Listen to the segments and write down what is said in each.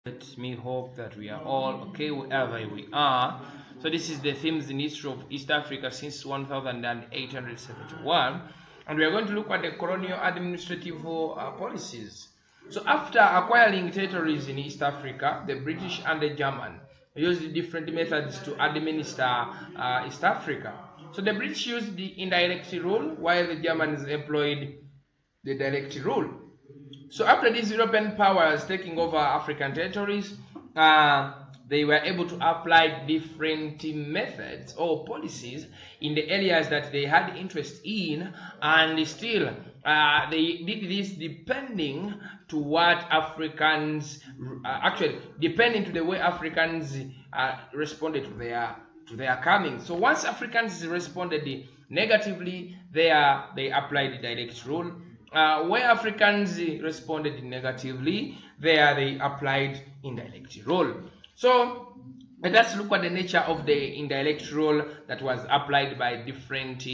Let me hope that we are all okay wherever we are. So this is the themes in history of East Africa since 1871, and we are going to look at the colonial administrative policies. So after acquiring territories in East Africa, the British and the German used different methods to administer East Africa. So the British used the indirect rule, while the Germans employed the direct rule. So after these European powers taking over African territories, they were able to apply different methods or policies in the areas that they had interest in, and still they did this depending to what Africans actually depending to the way Africans responded to their coming. So once Africans responded negatively, they applied the direct rule. Where Africans responded negatively, there they applied indirect rule. So let us look at the nature of the indirect rule that was applied by different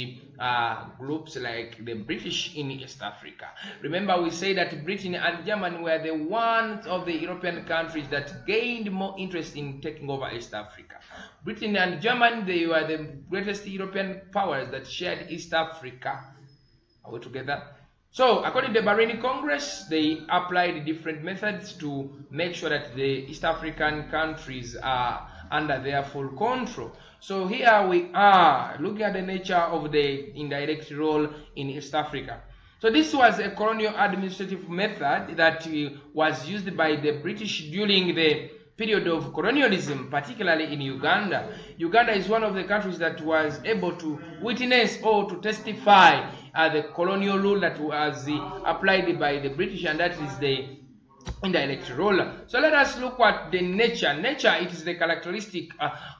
groups like the British in East Africa. Remember, we say that Britain and Germany were the ones of the European countries that gained more interest in taking over East Africa. Britain and Germany, they were the greatest European powers that shared East Africa. Are we together? So, according to the Bahraini Congress, they applied different methods to make sure that the East African countries are under their full control. So here we are looking at the nature of the indirect role in East Africa. So this was a colonial administrative method that was used by the British during the period of colonialism, particularly in Uganda. Uganda is one of the countries that was able to witness or to testify the colonial rule that was applied by the British, and that is the indirect rule. So let us look at the nature. Nature, it is the characteristic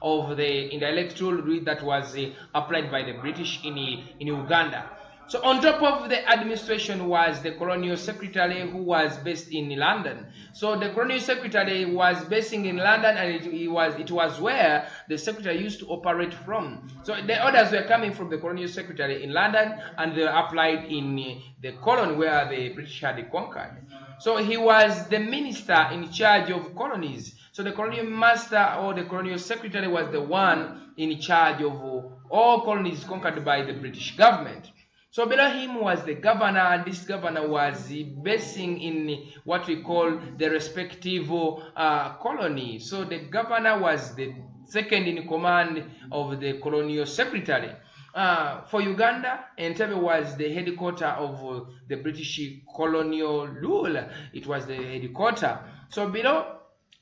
of the indirect rule that was applied by the British in Uganda. So on top of the administration was the colonial secretary, who was based in London. So the colonial secretary was basing in London, and it was where the secretary used to operate from. So the orders were coming from the colonial secretary in London, and they were applied in the colony where the British had conquered. So he was the minister in charge of colonies. So the colonial master or the colonial secretary was the one in charge of all colonies conquered by the British government. So below him was the governor, and this governor was basing in what we call the respective colony. So the governor was the second in command of the colonial secretary. For Uganda, Entebbe was the headquarters of the British colonial rule. It was the headquarters. So below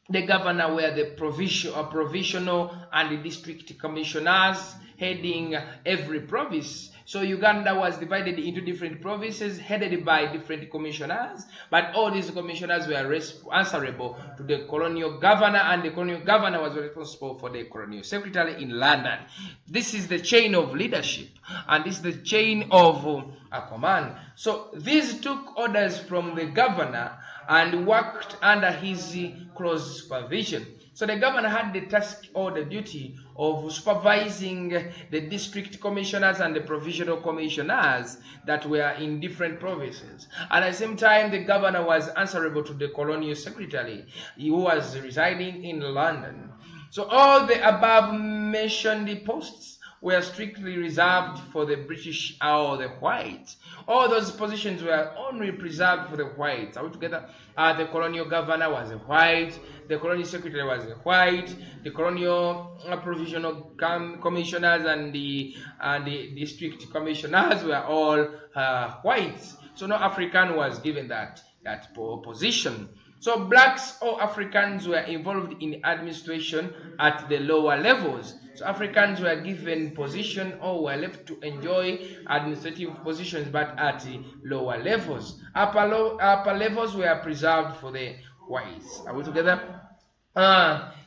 the governor were the provisional and the district commissioners heading every province. So Uganda was divided into different provinces headed by different commissioners, but all these commissioners were answerable to the colonial governor, and the colonial governor was responsible for the colonial secretary in London. This is the chain of leadership, and this is the chain of command. So these took orders from the governor and worked under his close supervision. So the governor had the task or the duty of supervising the district commissioners and the provisional commissioners that were in different provinces. At the same time, the governor was answerable to the colonial secretary, who was residing in London. So all the above mentioned posts were strictly reserved for the British or the whites. All those positions were only preserved for the whites. Are we together? The colonial governor was a white, the colonial secretary was a white, the colonial provisional commissioners and the district commissioners were all whites. So no African was given that position. So blacks or Africans were involved in administration at the lower levels. So Africans were given position or were left to enjoy administrative positions, but at lower levels. Upper levels were preserved for the whites. Are we together?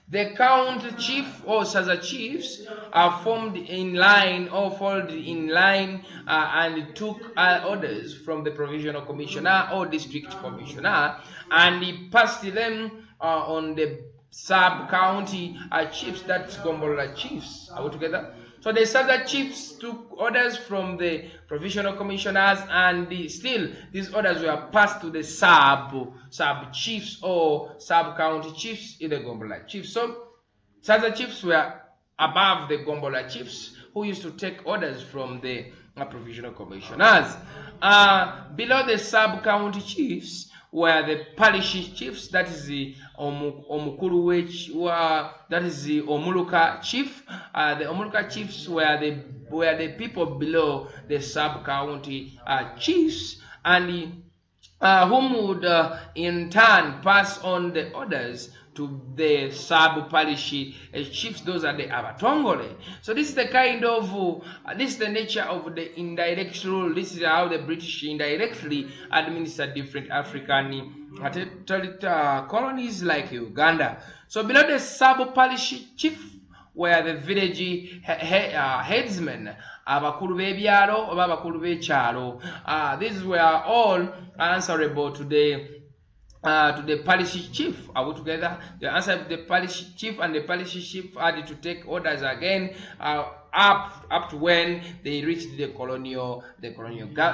The count chief or Saza chiefs are formed in line or folded in line and took orders from the provisional commissioner or district commissioner, and he passed them on the sub-county chiefs, that's Gombola chiefs. Are we together? So the SAZA chiefs took orders from the provisional commissioners, and still these orders were passed to the sub chiefs or sub county chiefs in the Gombola chiefs. So SAZA chiefs were above the Gombola chiefs, who used to take orders from the provisional commissioners. Below the sub county chiefs were the parish chiefs, that is the Omukuru, that is the Omuluka chief. The Omuluka chiefs were the people below the sub county chiefs, and whom would in turn pass on the orders to the sub parish chiefs. Those are the Abatongole. So this is the kind of this is the nature of the indirect rule. This is how the British indirectly administered different African colonies like Uganda. So below the sub parish chief were the village headsmen, abakulu b'ebyalo oba abakulu b'ekyalo. These were all answerable to the parish chief. Are we together? The answer to the parish chief, and the parish chief had to take orders again up to when they reached the colonial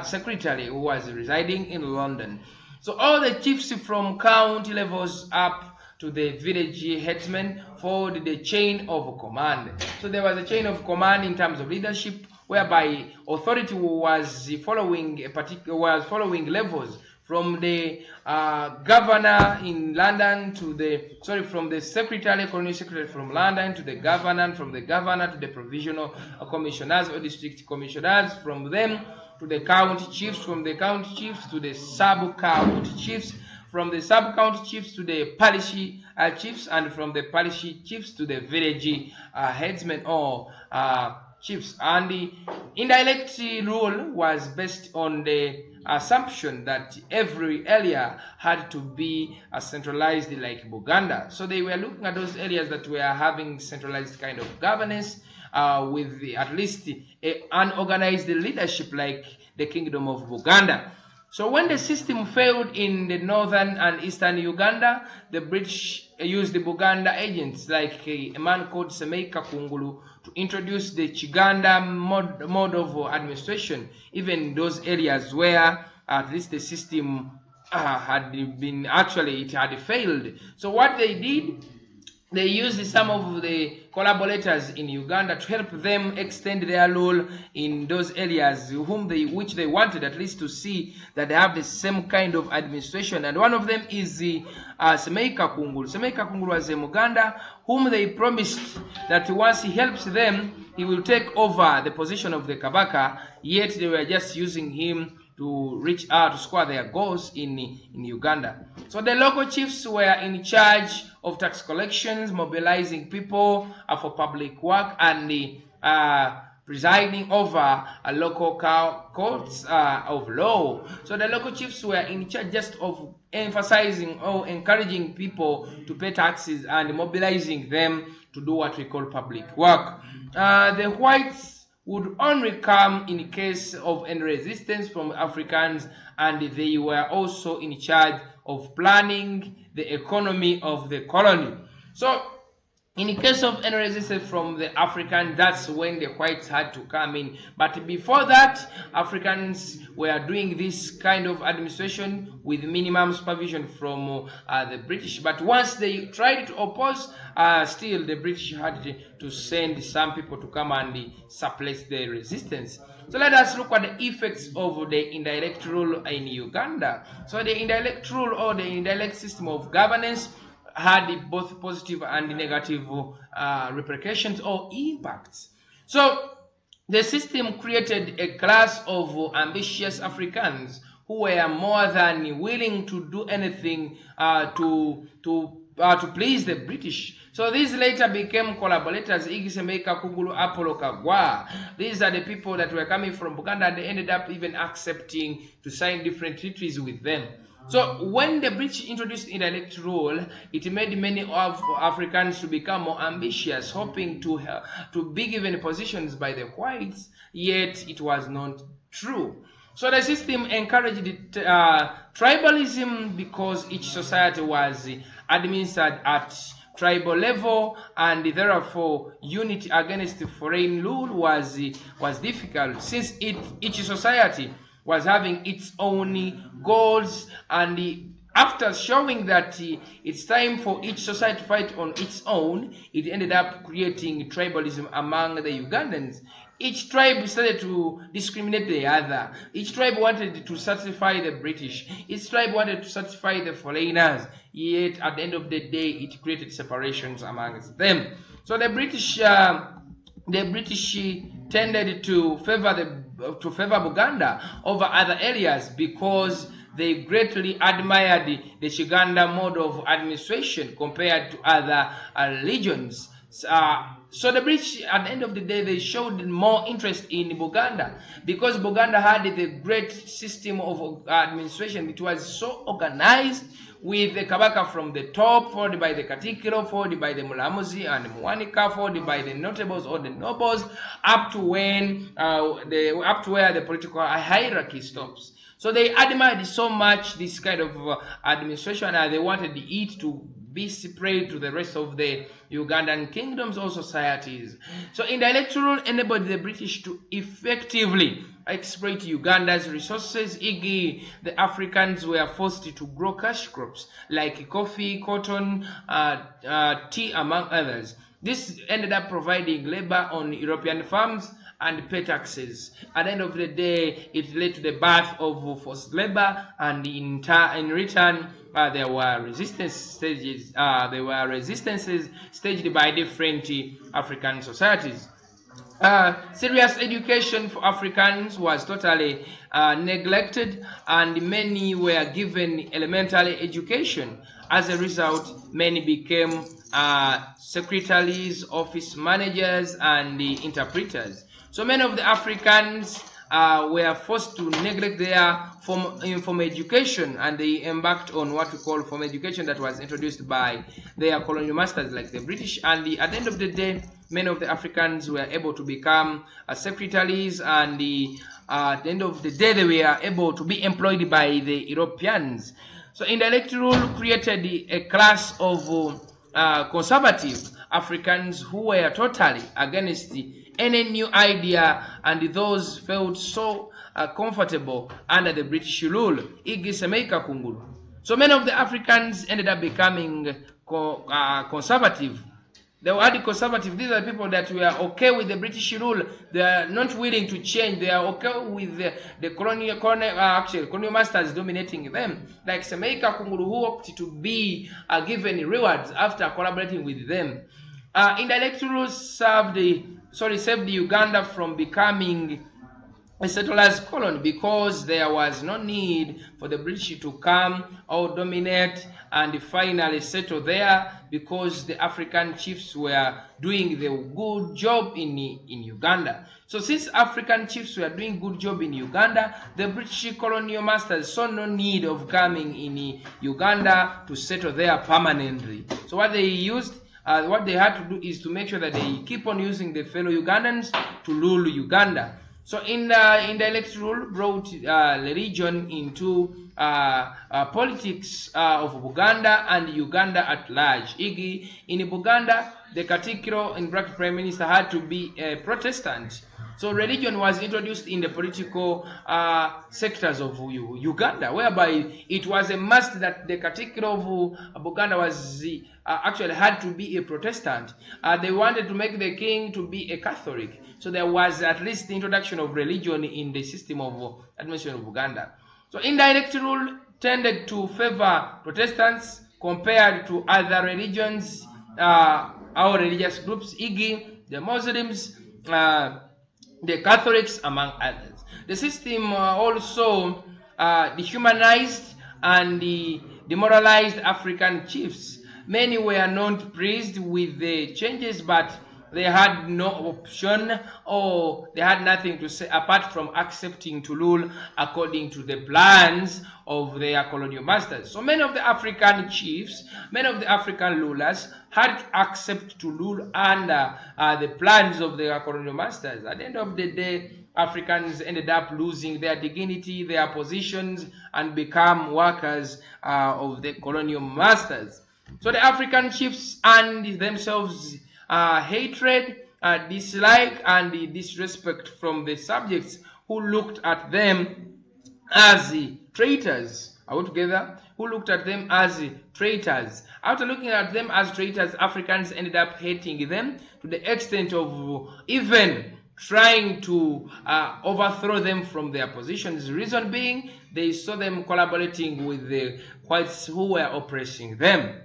secretary, who was residing in London. So all the chiefs from county levels up to the village headsmen followed the chain of command. So there was a chain of command in terms of leadership, whereby authority was following levels from the governor in London to the from the secretary, colonial secretary from London to the governor, from the governor to the provisional commissioners or district commissioners, from them to the county chiefs, from the county chiefs to the sub-county chiefs, from the sub-county chiefs to the parish chiefs, and from the parish chiefs to the village headsmen or chiefs. And the indirect rule was based on the assumption that every area had to be centralized like Buganda. So they were looking at those areas that were having centralized kind of governance with at least an organized leadership like the Kingdom of Buganda. So when the system failed in the northern and eastern Uganda, the British used the Buganda agents like a man called Semei Kakungulu to introduce the Chiganda mode of administration, even in those areas where at least the system had failed. So what they did, they used some of the collaborators in Uganda to help them extend their role in those areas which they wanted at least to see that they have the same kind of administration. And one of them is the Semei Kakungulu. Semei Kakungulu was a Muganda whom they promised that once he helps them, he will take over the position of the Kabaka, yet they were just using him to reach out to score their goals in Uganda. So the local chiefs were in charge of tax collections, mobilizing people for public work, and presiding over local courts of law. So the local chiefs were in charge just of emphasizing or encouraging people to pay taxes and mobilizing them to do what we call public work. The whites would only come in case of any resistance from Africans, and they were also in charge of planning the economy of the colony. So in case of any resistance from the Africans, that's when the whites had to come in. But before that, Africans were doing this kind of administration with minimum supervision from the British. But once they tried to oppose, still the British had to send some people to come and suppress the resistance. So let us look at the effects of the indirect rule in Uganda. So the indirect rule, or the indirect system of governance, had both positive and negative repercussions or impacts. So the system created a class of ambitious Africans who were more than willing to do anything to please the British. So these later became collaborators: Semei Kakungulu, Apollo Kagwa. These are the people that were coming from Buganda, and they ended up even accepting to sign different treaties with them. So when the British introduced indirect rule, it made many of Africans to become more ambitious, hoping to be given positions by the whites, yet it was not true. So the system encouraged tribalism because each society was administered at tribal level, and therefore unity against foreign rule was difficult, since each society was having its own goals. And after showing that it's time for each society to fight on its own, it ended up creating tribalism among the Ugandans. Each tribe started to discriminate the other. Each tribe wanted to satisfy the British. Each tribe wanted to satisfy the foreigners. Yet at the end of the day, it created separations amongst them. So the British tended to favor Buganda over other areas because they greatly admired the Chiganda mode of administration compared to other religions. So the British, at the end of the day, they showed more interest in Buganda because Buganda had the great system of administration. It was so organized, with the Kabaka from the top, followed by the Katikiro, followed by the Mulamuzi and Mwanika, followed by the notables or the nobles, up to where the political hierarchy stops. So they admired so much this kind of administration, and they wanted it to be spread to the rest of the Ugandan kingdoms or societies. So in the electoral enabled the British to effectively exploit Uganda's resources. The Africans were forced to grow cash crops like coffee, cotton, tea, among others. This ended up providing labor on European farms and pay taxes. At the end of the day, it led to the birth of forced labor, and in return, there were resistance stages. There were resistances staged by different African societies. Serious education for Africans was totally neglected, and many were given elementary education. As a result, many became secretaries, office managers, and interpreters. So many of the Africans were forced to neglect their formal education, and they embarked on what we call formal education that was introduced by their colonial masters like the British. And at the end of the day, many of the Africans were able to become secretaries, and at the end of the day, they were able to be employed by the Europeans. So in the electoral created a class of conservative Africans who were totally against any new idea, and those felt so comfortable under the British rule. Semeika Kungulu. So many of the Africans ended up becoming conservative. They were conservative. These are people that were okay with the British rule. They are not willing to change. They are okay with the colonial masters dominating them. Like Semeika Kungulu, who opted to be given rewards after collaborating with them. In the electoral saved Uganda from becoming a settlers' colony, because there was no need for the British to come or dominate and finally settle there, because the African chiefs were doing the good job in Uganda. So since African chiefs were doing good job in Uganda, the British colonial masters saw no need of coming in Uganda to settle there permanently. So what they had to do is to make sure that they keep on using the fellow Ugandans to rule Uganda. So in the electoral brought religion into politics of Buganda and Uganda at large. In Buganda, the Katikiro, in bracket Prime Minister, had to be a Protestant. So religion was introduced in the political sectors of Uganda, whereby it was a must that the Katikiro of Buganda was actually had to be a Protestant. They wanted to make the king to be a Catholic. So there was at least the introduction of religion in the system of administration of Uganda. So indirect rule tended to favor Protestants compared to other religions, our religious groups, the Muslims, the Catholics, among others. The system also dehumanized and demoralized African chiefs. Many were not pleased with the changes, but they had no option, or they had nothing to say apart from accepting to rule according to the plans of their colonial masters. So many of the African chiefs, many of the African rulers had to accept to rule under the plans of their colonial masters. At the end of the day, Africans ended up losing their dignity, their positions, and become workers of the colonial masters. So the African chiefs earned themselves hatred, dislike, and disrespect from the subjects who looked at them as traitors. Are we together? Who looked at them as traitors. After looking at them as traitors, Africans ended up hating them to the extent of even trying to overthrow them from their positions. The reason being, they saw them collaborating with the whites who were oppressing them.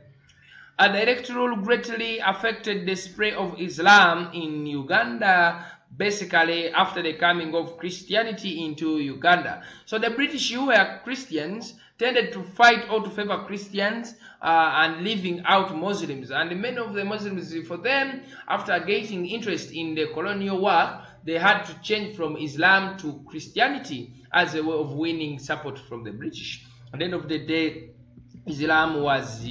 The electoral greatly affected the spread of Islam in Uganda, basically after the coming of Christianity into Uganda. So the British, who were Christians, tended to fight or to favor Christians and leaving out Muslims. And many of the Muslims, for them, after gaining interest in the colonial work, they had to change from Islam to Christianity as a way of winning support from the British. At the end of the day, Islam was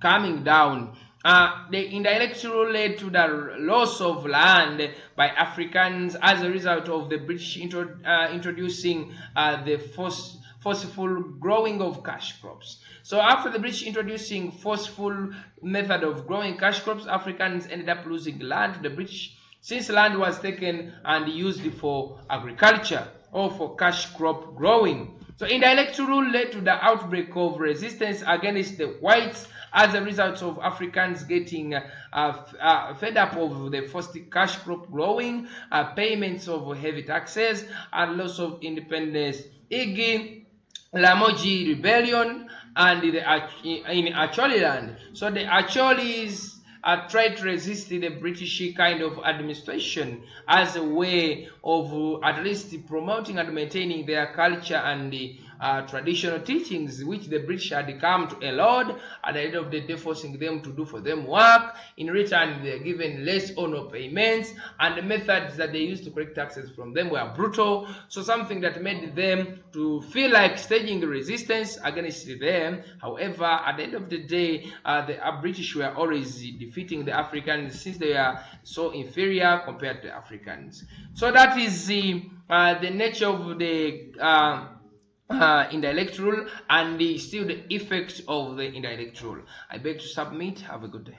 coming down. The electoral led to the loss of land by Africans as a result of the British introducing the forceful growing of cash crops. So after the British introducing forceful method of growing cash crops, Africans ended up losing land to the British, since land was taken and used for agriculture or for cash crop growing. So indirect rule led to the outbreak of resistance against the whites as a result of Africans getting fed up of the forced cash crop growing, payments of heavy taxes, and loss of independence. Igi, Lamoji rebellion, and in Acholi land. So the Acholis tried to resist the British kind of administration as a way of at least promoting and maintaining their culture and the traditional teachings which the British had come to allowed, at the end of the day forcing them to do for them work. In return, they are given less honor payments, and the methods that they used to collect taxes from them were brutal. So something that made them to feel like staging resistance against them. However, at the end of the day, the British were always defeating the Africans since they are so inferior compared to Africans. So that is the nature of the indirect rule and still the effect of the indirect rule. I beg to submit. Have a good day.